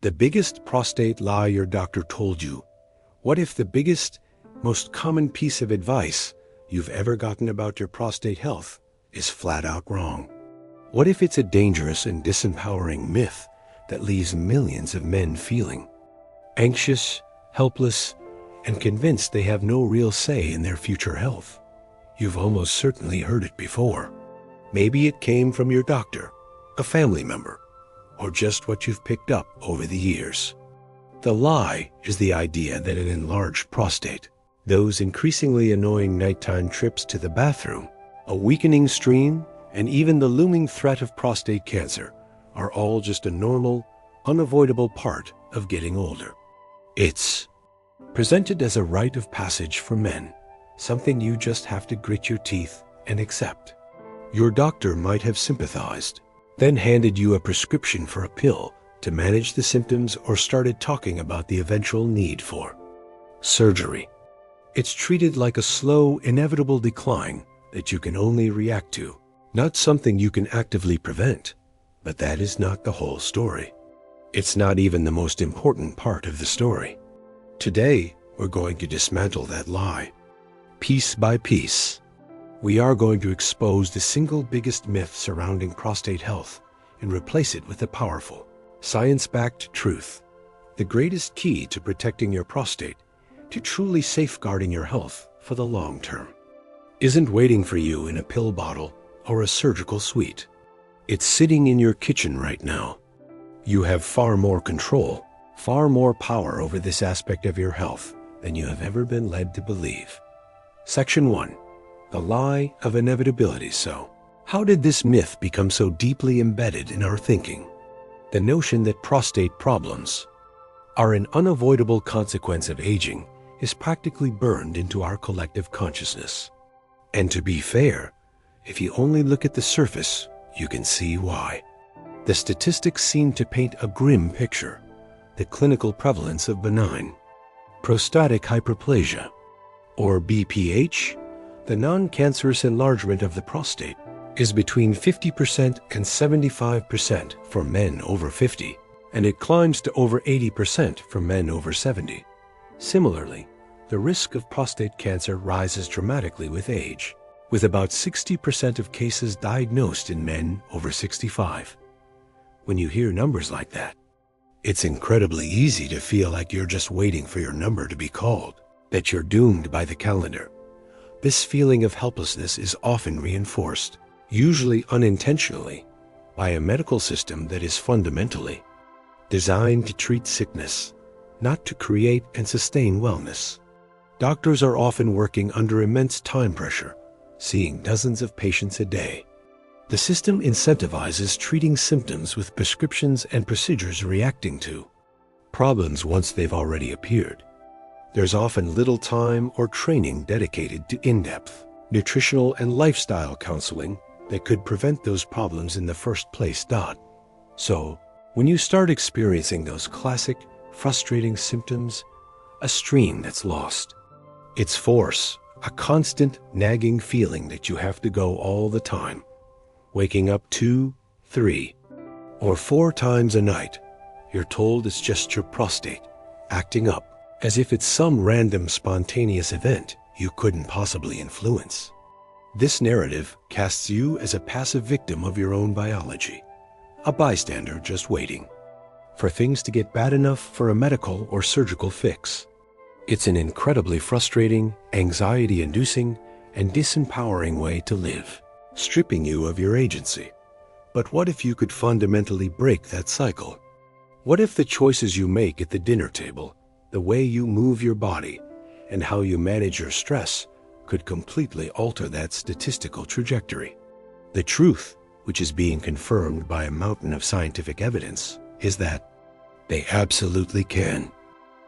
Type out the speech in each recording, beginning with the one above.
The biggest prostate lie your doctor told you. What if the biggest, most common piece of advice you've ever gotten about your prostate health is flat out wrong? What if it's a dangerous and disempowering myth that leaves millions of men feeling anxious, helpless, and convinced they have no real say in their future health? You've almost certainly heard it before. Maybe it came from your doctor, a family member, or just what you've picked up over the years. The lie is the idea that an enlarged prostate, those increasingly annoying nighttime trips to the bathroom, a weakening stream, and even the looming threat of prostate cancer are all just a normal, unavoidable part of getting older. It's presented as a rite of passage for men, something you just have to grit your teeth and accept. Your doctor might have sympathized, then handed you a prescription for a pill to manage the symptoms, or started talking about the eventual need for surgery. It's treated like a slow, inevitable decline that you can only react to, not something you can actively prevent. But that is not the whole story. It's not even the most important part of the story. Today, we're going to dismantle that lie. Piece by piece, we are going to expose the single biggest myth surrounding prostate health and replace it with a powerful, science-backed truth. The greatest key to protecting your prostate, to truly safeguarding your health for the long term, isn't waiting for you in a pill bottle or a surgical suite. It's sitting in your kitchen right now. You have far more control, far more power over this aspect of your health than you have ever been led to believe. Section 1. The lie of inevitability. So, how did this myth become so deeply embedded in our thinking? The notion that prostate problems are an unavoidable consequence of aging is practically burned into our collective consciousness. And to be fair, if you only look at the surface, you can see why. The statistics seem to paint a grim picture. The clinical prevalence of benign prostatic hyperplasia, or BPH, the non-cancerous enlargement of the prostate, is between 50% and 75% for men over 50, and it climbs to over 80% for men over 70. Similarly, the risk of prostate cancer rises dramatically with age, with about 60% of cases diagnosed in men over 65. When you hear numbers like that, it's incredibly easy to feel like you're just waiting for your number to be called, that you're doomed by the calendar. This feeling of helplessness is often reinforced, usually unintentionally, by a medical system that is fundamentally designed to treat sickness, not to create and sustain wellness. Doctors are often working under immense time pressure, seeing dozens of patients a day. The system incentivizes treating symptoms with prescriptions and procedures reacting to problems once they've already appeared. There's often little time or training dedicated to in-depth nutritional and lifestyle counseling that could prevent those problems in the first place. So, when you start experiencing those classic, frustrating symptoms, a stream that's lost its force, a constant nagging feeling that you have to go all the time, waking up 2, 3, or 4 times a night, you're told it's just your prostate acting up, as if it's some random spontaneous event you couldn't possibly influence. This narrative casts you as a passive victim of your own biology, a bystander just waiting for things to get bad enough for a medical or surgical fix. It's an incredibly frustrating, anxiety-inducing, and disempowering way to live, stripping you of your agency. But what if you could fundamentally break that cycle? What if the choices you make at the dinner table, the way you move your body, and how you manage your stress could completely alter that statistical trajectory? The truth, which is being confirmed by a mountain of scientific evidence, is that they absolutely can.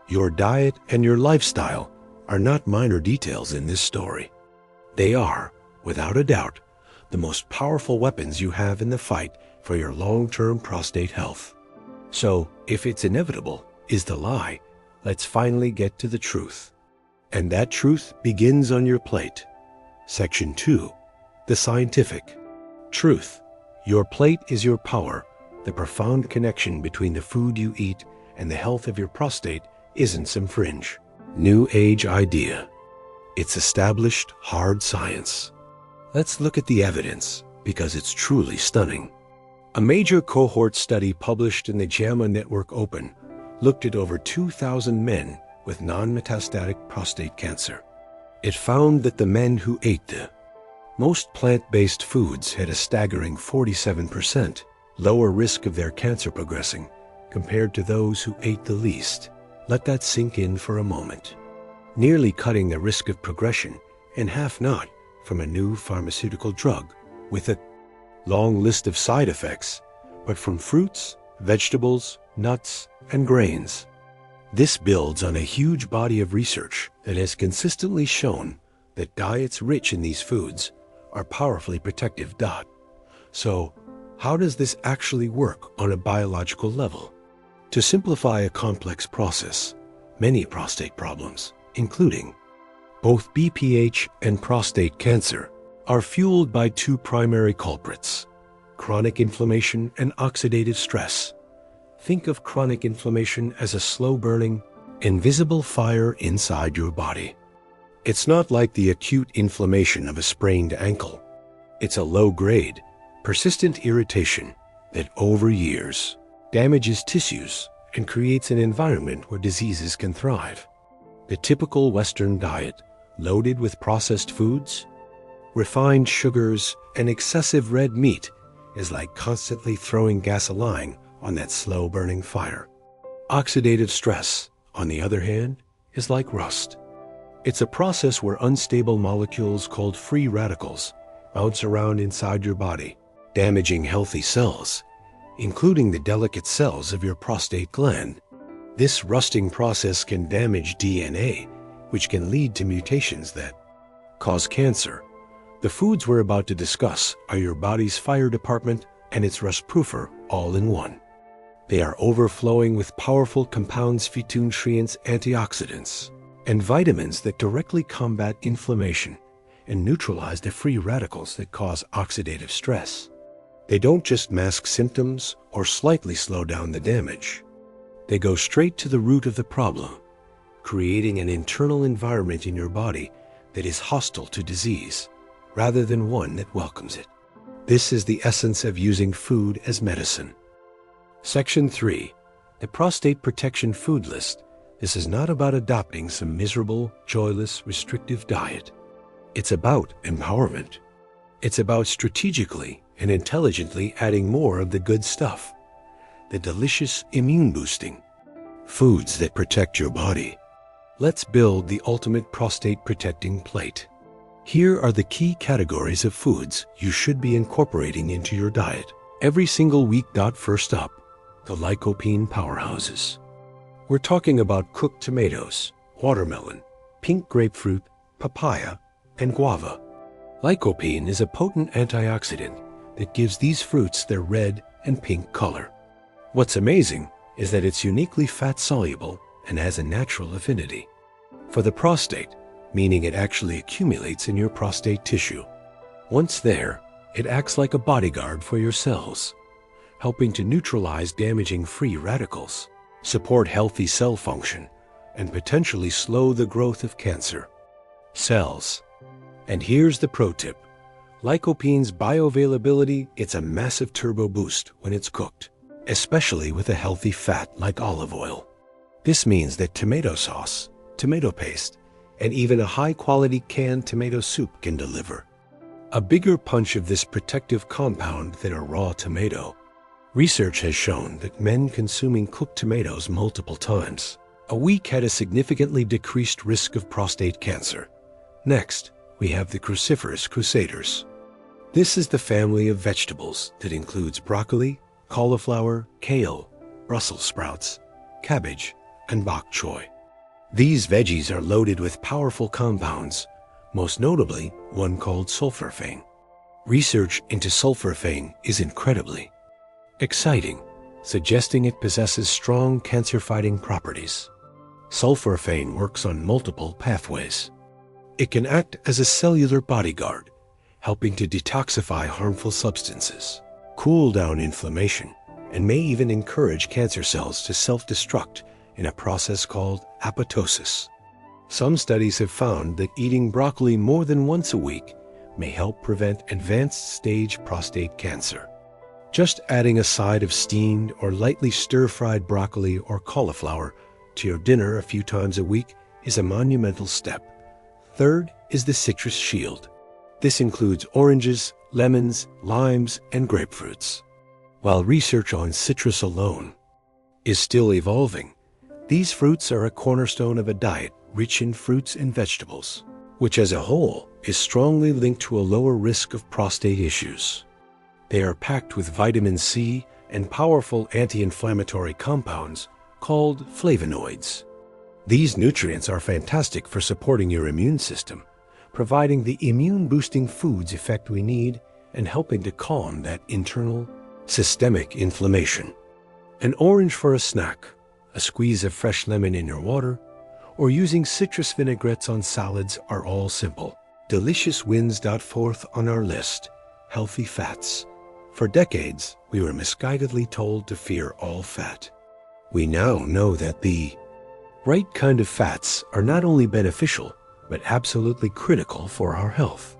Your diet and your lifestyle are not minor details in this story. They are, without a doubt, the most powerful weapons you have in the fight for your long-term prostate health. So, if it's inevitable is the lie, let's finally get to the truth. And that truth begins on your plate. Section 2. The scientific truth. Your plate is your power, the profound connection between the food you eat and the health of your prostate isn't some fringe New Age idea. It's established hard science. Let's look at the evidence, because it's truly stunning. A major cohort study published in the JAMA Network Open looked at over 2,000 men with non-metastatic prostate cancer. It found that the men who ate the most plant-based foods had a staggering 47% lower risk of their cancer progressing compared to those who ate the least. Let that sink in for a moment. Nearly cutting the risk of progression in half, not from a new pharmaceutical drug with a long list of side effects, but from fruits, vegetables, nuts, and grains. This builds on a huge body of research that has consistently shown that diets rich in these foods are powerfully protective. So, how does this actually work on a biological level? To simplify a complex process, many prostate problems, including both BPH and prostate cancer, are fueled by two primary culprits: chronic inflammation and oxidative stress. Think of chronic inflammation as a slow-burning, invisible fire inside your body. It's not like the acute inflammation of a sprained ankle. It's a low-grade, persistent irritation that over years damages tissues and creates an environment where diseases can thrive. The typical Western diet, loaded with processed foods, refined sugars, and excessive red meat, is like constantly throwing gasoline on that slow-burning fire. Oxidative stress, on the other hand, is like rust. It's a process where unstable molecules called free radicals bounce around inside your body, damaging healthy cells, including the delicate cells of your prostate gland. This rusting process can damage DNA, which can lead to mutations that cause cancer. The foods we're about to discuss are your body's fire department and its rust-proofer all in one. They are overflowing with powerful compounds, phytonutrients, antioxidants, and vitamins that directly combat inflammation and neutralize the free radicals that cause oxidative stress. They don't just mask symptoms or slightly slow down the damage. They go straight to the root of the problem, creating an internal environment in your body that is hostile to disease, rather than one that welcomes it. This is the essence of using food as medicine. Section 3. The Prostate Protection Food List. This is not about adopting some miserable, joyless, restrictive diet. It's about empowerment. It's about strategically and intelligently adding more of the good stuff, the delicious immune-boosting foods that protect your body. Let's build the ultimate prostate-protecting plate. Here are the key categories of foods you should be incorporating into your diet every single week. First up, the lycopene powerhouses. We're talking about cooked tomatoes, watermelon, pink grapefruit, papaya, and guava. Lycopene is a potent antioxidant that gives these fruits their red and pink color. What's amazing is that it's uniquely fat-soluble and has a natural affinity for the prostate, meaning it actually accumulates in your prostate tissue. Once there, it acts like a bodyguard for your cells, helping to neutralize damaging free radicals, support healthy cell function, and potentially slow the growth of cancer cells. And here's the pro tip. Lycopene's bioavailability, it's a massive turbo boost when it's cooked, especially with a healthy fat like olive oil. This means that tomato sauce, tomato paste, and even a high-quality canned tomato soup can deliver a bigger punch of this protective compound than a raw tomato. Research has shown that men consuming cooked tomatoes multiple times a week had a significantly decreased risk of prostate cancer. Next, we have the cruciferous crusaders. This is the family of vegetables that includes broccoli, cauliflower, kale, Brussels sprouts, cabbage, and bok choy. These veggies are loaded with powerful compounds, most notably one called sulforaphane. Research into sulforaphane is incredibly exciting, suggesting it possesses strong cancer-fighting properties. Sulforaphane works on multiple pathways. It can act as a cellular bodyguard, helping to detoxify harmful substances, cool down inflammation, and may even encourage cancer cells to self-destruct in a process called apoptosis. Some studies have found that eating broccoli more than once a week may help prevent advanced stage prostate cancer. Just adding a side of steamed or lightly stir-fried broccoli or cauliflower to your dinner a few times a week is a monumental step. Third is the citrus shield. This includes oranges, lemons, limes, and grapefruits. While research on citrus alone is still evolving, these fruits are a cornerstone of a diet rich in fruits and vegetables, which as a whole is strongly linked to a lower risk of prostate issues. They are packed with vitamin C and powerful anti-inflammatory compounds called flavonoids. These nutrients are fantastic for supporting your immune system, providing the immune-boosting foods effect we need and helping to calm that internal systemic inflammation. An orange for a snack, a squeeze of fresh lemon in your water, or using citrus vinaigrettes on salads are all simple, delicious wins. Fourth on our list, healthy fats. For decades, we were misguidedly told to fear all fat. We now know that the right kind of fats are not only beneficial, but absolutely critical for our health.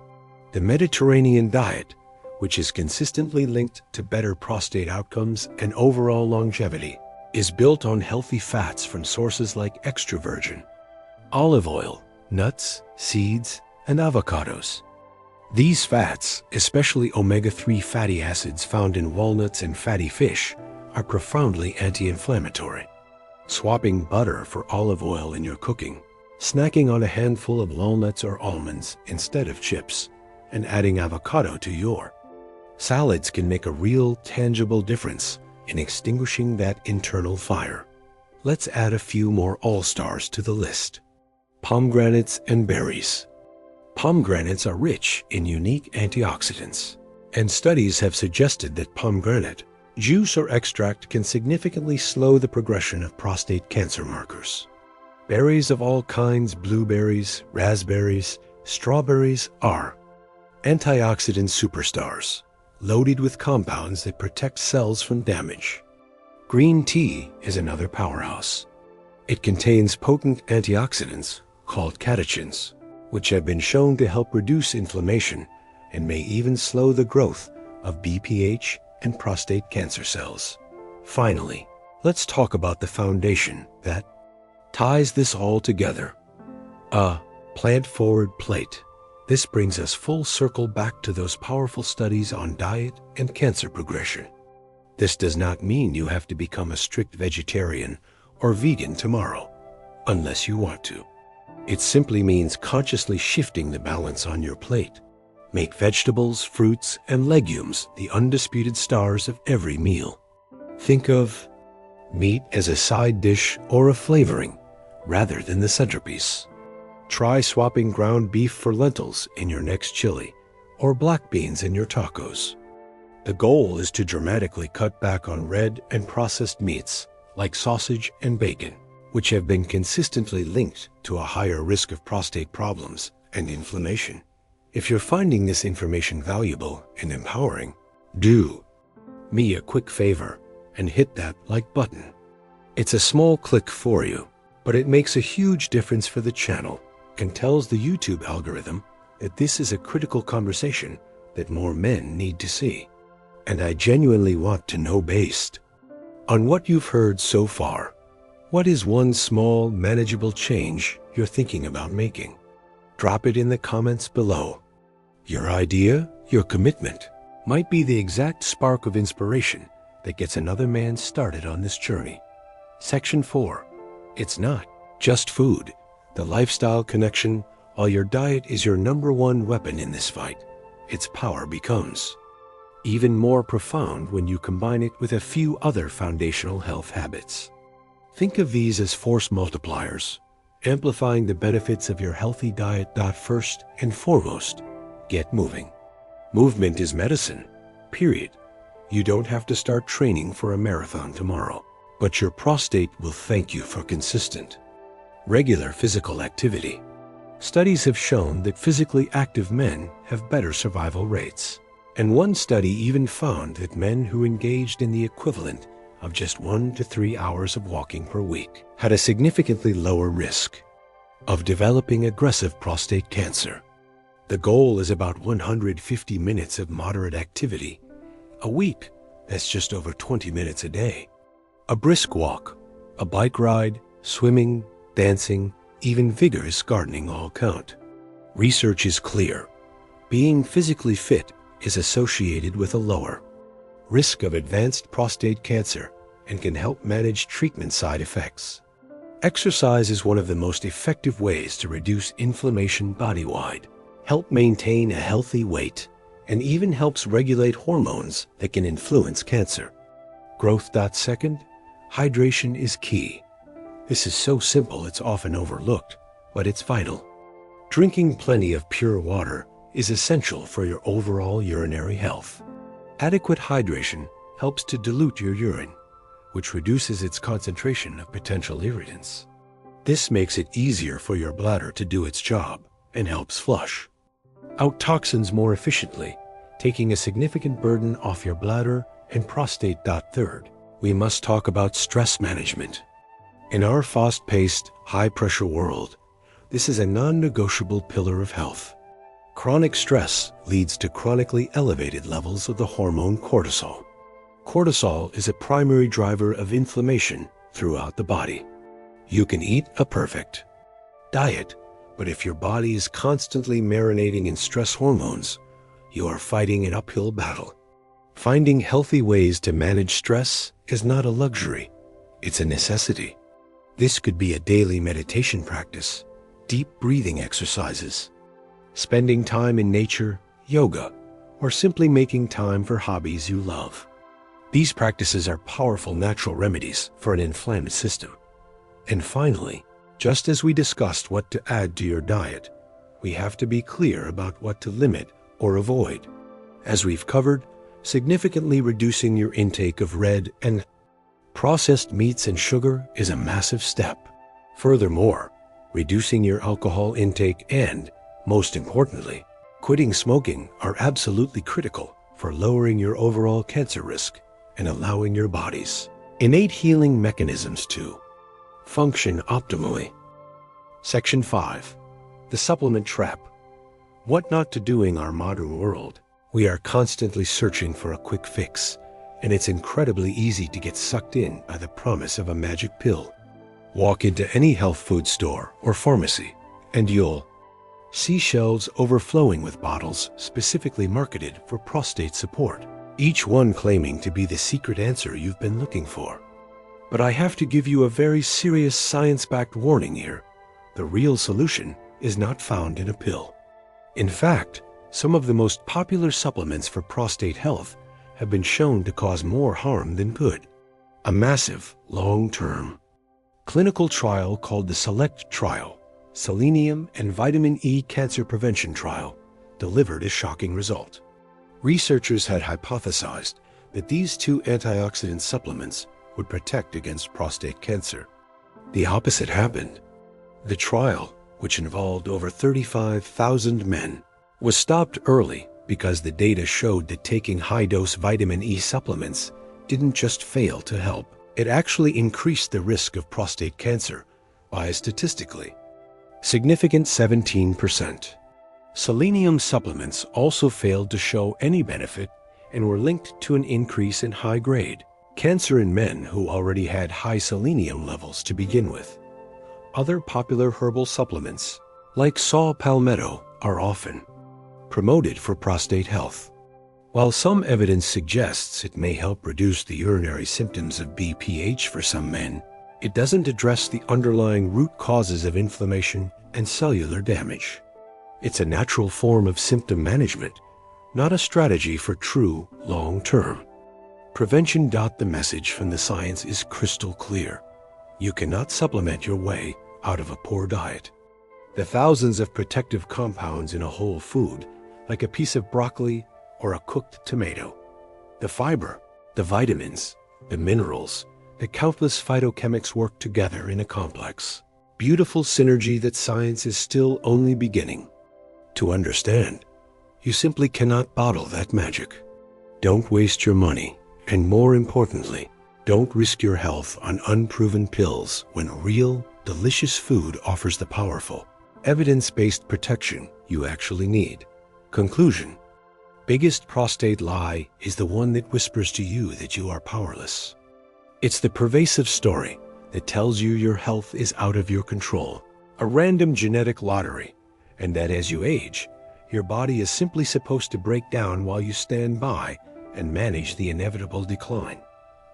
The Mediterranean diet, which is consistently linked to better prostate outcomes and overall longevity, is built on healthy fats from sources like extra virgin olive oil, nuts, seeds, and avocados. These fats, especially omega-3 fatty acids found in walnuts and fatty fish, are profoundly anti-inflammatory. Swapping butter for olive oil in your cooking, snacking on a handful of walnuts or almonds instead of chips, and adding avocado to your salads can make a real, tangible difference in extinguishing that internal fire. Let's add a few more all-stars to the list. Pomegranates and berries. Pomegranates are rich in unique antioxidants, and studies have suggested that pomegranate juice or extract can significantly slow the progression of prostate cancer markers. Berries of all kinds, blueberries, raspberries, strawberries are antioxidant superstars, loaded with compounds that protect cells from damage. Green tea is another powerhouse. It contains potent antioxidants called catechins, which have been shown to help reduce inflammation and may even slow the growth of BPH and prostate cancer cells. Finally, let's talk about the foundation that ties this all together. A plant-forward plate. This brings us full circle back to those powerful studies on diet and cancer progression. This does not mean you have to become a strict vegetarian or vegan tomorrow, unless you want to. It simply means consciously shifting the balance on your plate. Make vegetables, fruits, and legumes the undisputed stars of every meal. Think of meat as a side dish or a flavoring, rather than the centerpiece. Try swapping ground beef for lentils in your next chili, or black beans in your tacos. The goal is to dramatically cut back on red and processed meats, like sausage and bacon, which have been consistently linked to a higher risk of prostate problems and inflammation. If you're finding this information valuable and empowering, do me a quick favor and hit that like button. It's a small click for you, but it makes a huge difference for the channel and tells the YouTube algorithm that this is a critical conversation that more men need to see. And I genuinely want to know, based on what you've heard so far, what is one small, manageable change you're thinking about making? Drop it in the comments below. Your idea, your commitment, might be the exact spark of inspiration that gets another man started on this journey. Section 4. It's not just food. The lifestyle connection, while your diet is your #1 weapon in this fight, its power becomes even more profound when you combine it with a few other foundational health habits. Think of these as force multipliers, amplifying the benefits of your healthy diet. First and foremost, get moving. Movement is medicine, period. You don't have to start training for a marathon tomorrow, but your prostate will thank you for consistent, regular physical activity. Studies have shown that physically active men have better survival rates, And one study even found that men who engaged in the equivalent of just 1 to 3 hours of walking per week had a significantly lower risk of developing aggressive prostate cancer. The goal is about 150 minutes of moderate activity a week. That's just over 20 minutes a day. A brisk walk, a bike ride, swimming, dancing, even vigorous gardening all count. Research is clear. Being physically fit is associated with a lower risk of advanced prostate cancer and can help manage treatment side effects. Exercise is one of the most effective ways to reduce inflammation body-wide, help maintain a healthy weight, and even helps regulate hormones that can influence cancer. Growth. Second, hydration is key. This is so simple it's often overlooked, but it's vital. Drinking plenty of pure water is essential for your overall urinary health. Adequate hydration helps to dilute your urine, which reduces its concentration of potential irritants. This makes it easier for your bladder to do its job and helps flush out toxins more efficiently, taking a significant burden off your bladder and prostate. Third, we must talk about stress management. In our fast-paced, high-pressure world, this is a non-negotiable pillar of health. Chronic stress leads to chronically elevated levels of the hormone cortisol. Cortisol is a primary driver of inflammation throughout the body. You can eat a perfect diet, but if your body is constantly marinating in stress hormones, you are fighting an uphill battle. Finding healthy ways to manage stress is not a luxury, it's a necessity. This could be a daily meditation practice, deep breathing exercises, spending time in nature, yoga, or simply making time for hobbies you love. These practices are powerful natural remedies for an inflamed system. And finally, just as we discussed what to add to your diet, we have to be clear about what to limit or avoid. As we've covered, significantly reducing your intake of red and processed meats and sugar is a massive step. Furthermore, reducing your alcohol intake and, most importantly, quitting smoking are absolutely critical for lowering your overall cancer risk and allowing your body's innate healing mechanisms to function optimally. Section 5. The supplement trap. What not to do in our modern world. We are constantly searching for a quick fix, and it's incredibly easy to get sucked in by the promise of a magic pill. Walk into any health food store or pharmacy, and you'll see shelves overflowing with bottles specifically marketed for prostate support, each one claiming to be the secret answer you've been looking for. But I have to give you a very serious science-backed warning here. The real solution is not found in a pill. In fact, some of the most popular supplements for prostate health have been shown to cause more harm than good. A massive, long-term clinical trial called the SELECT trial, Selenium and Vitamin E Cancer Prevention Trial, delivered a shocking result. Researchers had hypothesized that these two antioxidant supplements would protect against prostate cancer. The opposite happened. The trial, which involved over 35,000 men, was stopped early because the data showed that taking high-dose vitamin E supplements didn't just fail to help, it actually increased the risk of prostate cancer by a statistically significant 17%. Selenium supplements also failed to show any benefit and were linked to an increase in high-grade cancer in men who already had high selenium levels to begin with. Other popular herbal supplements, like saw palmetto, are often promoted for prostate health. While some evidence suggests it may help reduce the urinary symptoms of BPH for some men, it doesn't address the underlying root causes of inflammation and cellular damage. It's a natural form of symptom management, not a strategy for true long-term prevention. The message from the science is crystal clear. You cannot supplement your way out of a poor diet. The thousands of protective compounds in a whole food, like a piece of broccoli or a cooked tomato, the fiber, the vitamins, the minerals, the countless phytochemics work together in a complex, beautiful synergy that science is still only beginning to understand. You simply cannot bottle that magic. Don't waste your money, and more importantly, don't risk your health on unproven pills when real, delicious food offers the powerful, evidence-based protection you actually need. Conclusion: biggest prostate lie is the one that whispers to you that you are powerless. It's the pervasive story that tells you your health is out of your control, a random genetic lottery, and that as you age, your body is simply supposed to break down while you stand by and manage the inevitable decline.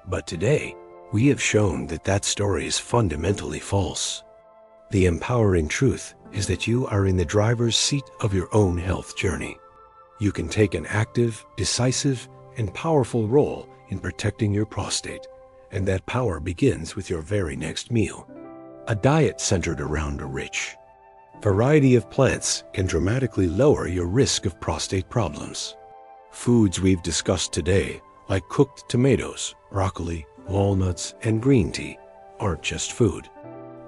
But today, we have shown that that story is fundamentally false. The empowering truth is that you are in the driver's seat of your own health journey. You can take an active, decisive, and powerful role in protecting your prostate, and that power begins with your very next meal. A diet centered around a rich variety of plants can dramatically lower your risk of prostate problems. Foods we've discussed today, like cooked tomatoes, broccoli, walnuts, and green tea, aren't just food.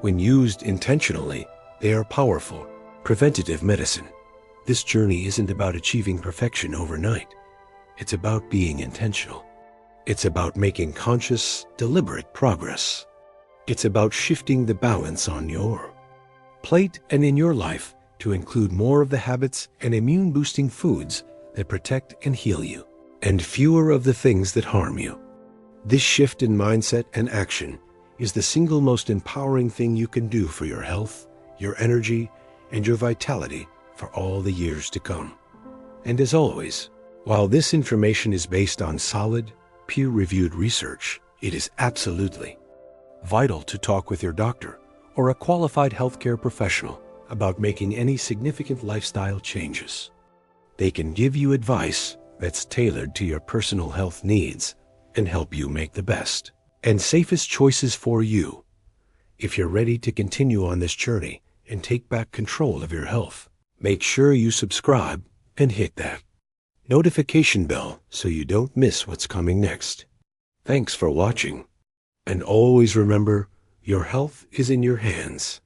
When used intentionally, they are powerful, preventative medicine. This journey isn't about achieving perfection overnight. It's about being intentional. It's about making conscious, deliberate progress. It's about shifting the balance on your plate and in your life to include more of the habits and immune-boosting foods that protect and heal you, and fewer of the things that harm you. This shift in mindset and action is the single most empowering thing you can do for your health, your energy, and your vitality for all the years to come. And as always, while this information is based on solid, peer-reviewed research, it is absolutely vital to talk with your doctor or a qualified healthcare professional about making any significant lifestyle changes. They can give you advice that's tailored to your personal health needs and help you make the best and safest choices for you. If you're ready to continue on this journey and take back control of your health, make sure you subscribe and hit that notification bell so you don't miss what's coming next. Thanks for watching, and always remember, your health is in your hands.